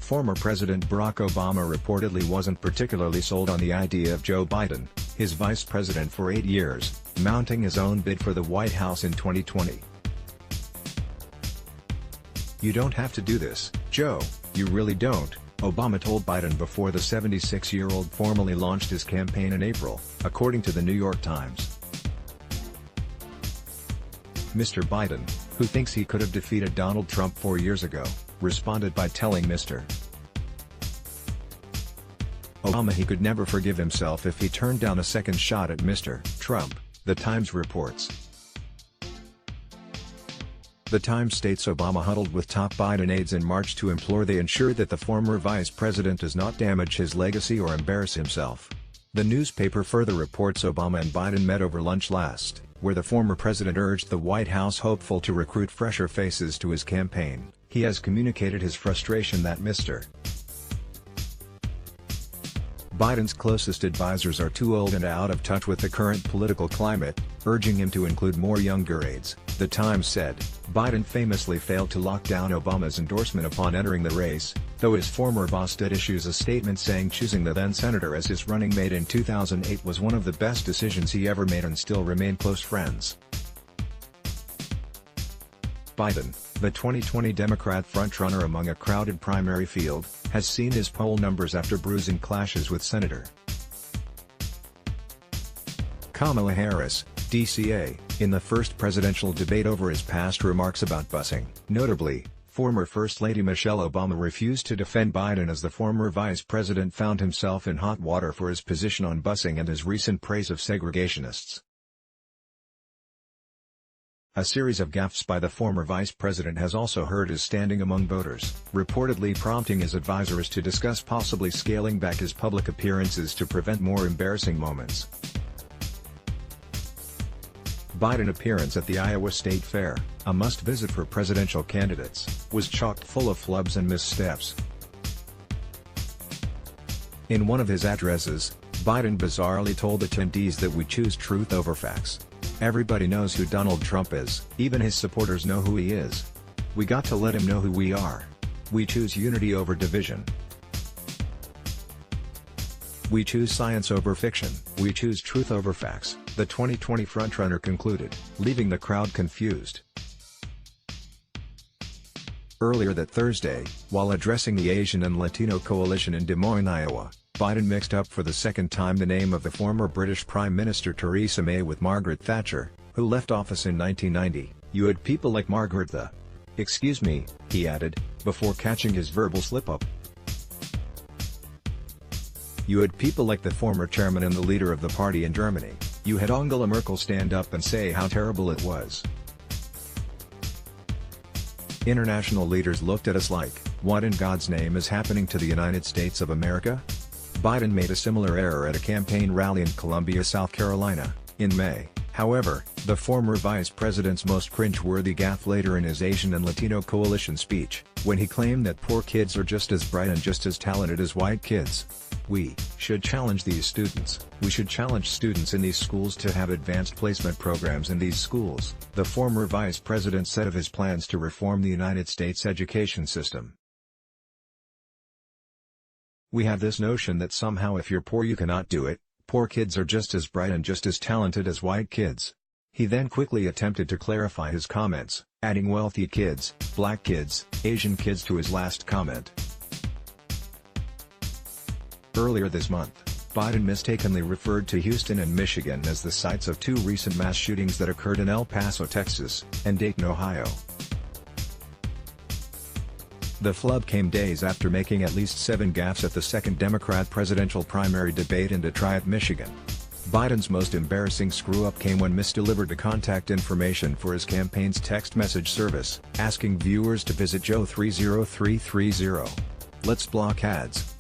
Former President Barack Obama reportedly wasn't particularly sold on the idea of Joe Biden, his vice president for 8 years, mounting his own bid for the White House in 2020. "You don't have to do this, Joe, you really don't," Obama told Biden before the 76-year-old formally launched his campaign in April, according to the New York Times. Mr. Biden, who thinks he could have defeated Donald Trump 4 years ago, responded by telling Mr. Obama he could never forgive himself if he turned down a second shot at Mr. Trump, the Times reports. The Times states Obama huddled with top Biden aides in March to implore they ensure that the former vice president does not damage his legacy or embarrass himself. The newspaper further reports Obama and Biden met over lunch last, where the former president urged the White House hopeful to recruit fresher faces to his campaign. He has communicated his frustration that Mr. Biden's closest advisors are too old and out of touch with the current political climate, urging him to include more younger aides, the Times said. Biden famously failed to lock down Obama's endorsement upon entering the race, though his former boss did issue a statement saying choosing the then-senator as his running mate in 2008 was one of the best decisions he ever made and still remain close friends. Biden, the 2020 Democrat frontrunner among a crowded primary field, has seen his poll numbers after bruising clashes with Senator Kamala Harris, DCA, in the first presidential debate over his past remarks about busing. Notably, former First Lady Michelle Obama refused to defend Biden as the former vice president found himself in hot water for his position on busing and his recent praise of segregationists. A series of gaffes by the former vice president has also hurt his standing among voters, reportedly prompting his advisors to discuss possibly scaling back his public appearances to prevent more embarrassing moments. Biden appearance at the Iowa State Fair, a must-visit for presidential candidates, was chock full of flubs and missteps. In one of his addresses, Biden bizarrely told attendees that we choose truth over facts. Everybody knows who Donald Trump is, even his supporters know who he is. We got to let him know who we are. We choose unity over division. We choose science over fiction. We choose truth over facts, the 2020 frontrunner concluded, leaving the crowd confused. Earlier that Thursday, while addressing the Asian and Latino coalition in Des Moines, Iowa, Biden mixed up for the second time the name of the former British Prime Minister Theresa May with Margaret Thatcher, who left office in 1990. "You had people like Margaret the..." "Excuse me," he added, before catching his verbal slip-up. "You had people like the former chairman and the leader of the party in Germany. You had Angela Merkel stand up and say how terrible it was. International leaders looked at us like, what in God's name is happening to the United States of America?" Biden made a similar error at a campaign rally in Columbia, South Carolina, in May. However, the former vice president's most cringe-worthy gaffe later in his Asian and Latino coalition speech, when he claimed that poor kids are just as bright and just as talented as white kids. "We should challenge these students. We should challenge students in these schools to have advanced placement programs in these schools," the former vice president said of his plans to reform the United States education system. "We have this notion that somehow if you're poor you cannot do it. Poor kids are just as bright and just as talented as white kids." He then quickly attempted to clarify his comments, adding wealthy kids, black kids, Asian kids to his last comment. Earlier this month, Biden mistakenly referred to Houston and Michigan as the sites of two recent mass shootings that occurred in El Paso, Texas, and Dayton, Ohio. The flub came days after making at least 7 gaffes at the second Democrat presidential primary debate in Detroit, Michigan. Biden's most embarrassing screw-up came when misdelivered the contact information for his campaign's text message service, asking viewers to visit Joe30330. "Let's block ads."